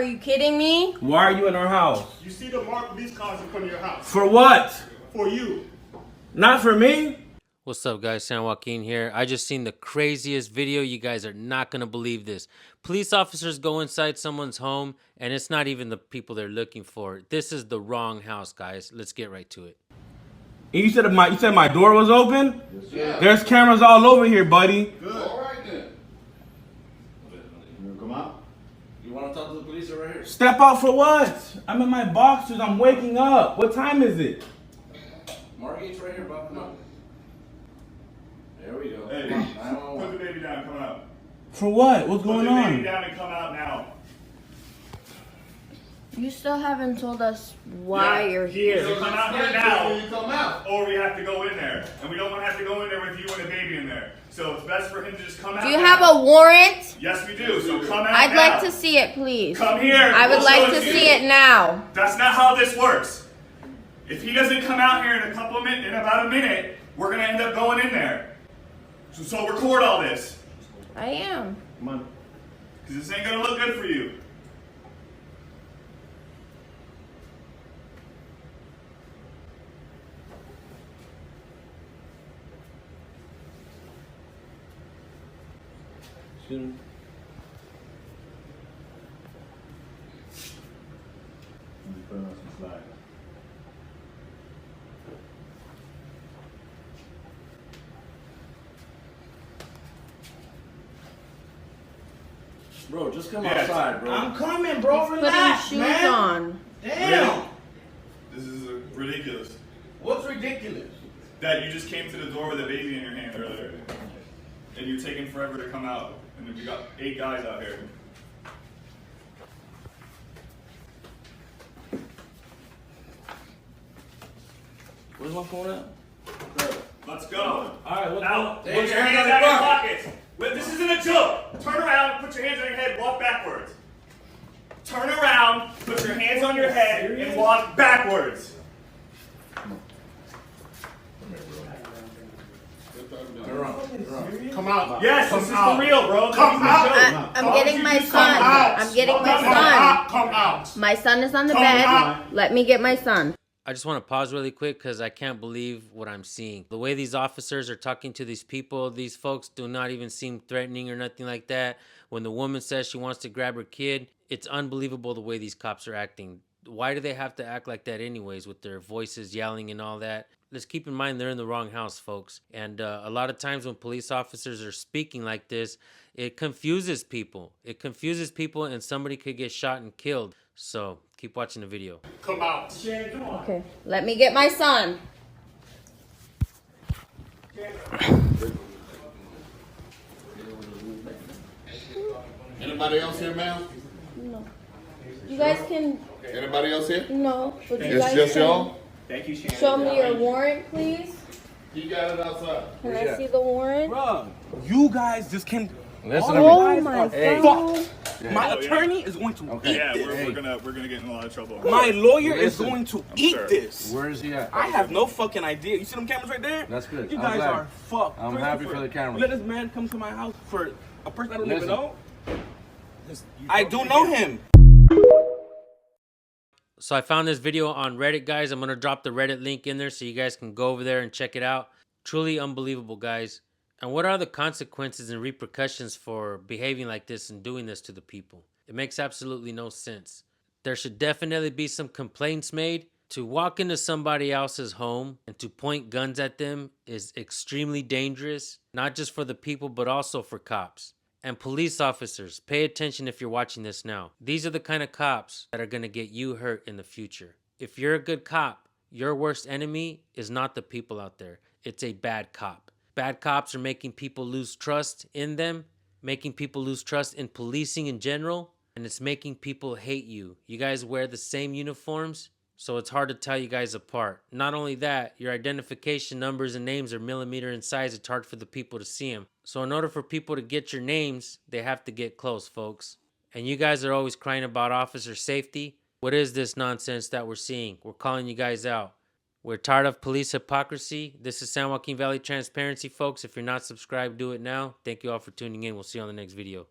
Are you kidding me? Why are you in our house? You see the marked police cars in front of your house. For what? For you. Not for me? What's up, guys? San Joaquin here. I just seen the craziest video. You guys are not going to believe this. Police officers go inside someone's home, and it's not even the people they're looking for. This is the wrong house, guys. Let's get right to it. You said my door was open? Yes, sir. There's cameras all over here, buddy. Good. All right, then. You come out? You want to talk to the police right here? Step out for what? I'm in my boxers. I'm waking up. What time is it? Margate's right here, Bob. Come on. There we go. Hey, put the baby down, come out. For what? What's going Put the baby on? down and come out now. You still haven't told us why you're here. So come out here now, You come out. or we have to go in there. And we don't want to have to go in there with you and the baby in there. So it's best for him to just come out. Do you now. have a warrant? Yes, we do. So come out I'd now. like to see it, please. Come here. I would We'll like show to it see you. it now. That's not how this works. If he doesn't come out here in about a minute, we're gonna end up going in there. So record all this, I am. Come on. because this ain't gonna look good for you. Excuse me. Bro, just come Yeah, outside, bro. I'm coming, bro. Putting Relax, shoes man. on. Damn. This is ridiculous. What's ridiculous? That you just came to the door with a baby in your hand earlier, and you're taking forever to come out, and then we got 8 guys out here. Where's my phone at? Let's go. All right, what's Now, up? put your hands out of your pockets. Wait, this isn't a joke. Turn around, put your hands on your head, walk backwards. Turn around, put your hands on your head, and walk backwards. Turn around. Come out. Yes, this is for real, bro. Come out. I'm getting my son. I'm getting my son. Come out. My son is on the Come bed. out. Let me get my son. I just want to pause really quick because I can't believe what I'm seeing. The way these officers are talking to these people, these folks do not even seem threatening or nothing like that. When the woman says she wants to grab her kid, it's unbelievable the way these cops are acting. Why do they have to act like that anyways with their voices yelling and all that? Let's keep in mind they're in the wrong house, folks. And a lot of times when police officers are speaking like this, it confuses people. It confuses people and somebody could get shot and killed. So keep watching the video. Come out. Okay. Let me get my son. Anybody else here, ma'am? No. You guys can. Anybody else here? No. But you It's guys just can y'all? Thank you, Shannon. show me your warrant, please. He got it outside. Can I see the warrant? Bro, you guys just came. Listen Oh my Hey. God. My attorney is going to eat Yeah, this. we're gonna get in a lot of trouble. My lawyer is Listen, going to I'm eat sure. this. Where is he at? I have no fucking idea. You see them cameras right there? That's good. You I'm guys glad. are fucked. I'm happy for the cameras. Let this man come to my house for a person I don't even Listen. know. I do know him. So I found this video on Reddit, guys. I'm going to drop the Reddit link in there so you guys can go over there and check it out. Truly unbelievable, guys. And what are the consequences and repercussions for behaving like this and doing this to the people? It makes absolutely no sense. There should definitely be some complaints made. To walk into somebody else's home and to point guns at them is extremely dangerous, not just for the people, but also for cops. And police officers, pay attention if you're watching this now. These are the kind of cops that are going to get you hurt in the future. If you're a good cop, your worst enemy is not the people out there. It's a bad cop. Bad cops are making people lose trust in them, making people lose trust in policing in general, and it's making people hate you. You guys wear the same uniforms, so it's hard to tell you guys apart. Not only that, your identification numbers and names are millimeter in size. It's hard for the people to see them. So in order for people to get your names, they have to get close, folks. And you guys are always crying about officer safety. What is this nonsense that we're seeing? We're calling you guys out. We're tired of police hypocrisy. This is San Joaquin Valley Transparency, folks. If you're not subscribed, do it now. Thank you all for tuning in. We'll see you on the next video.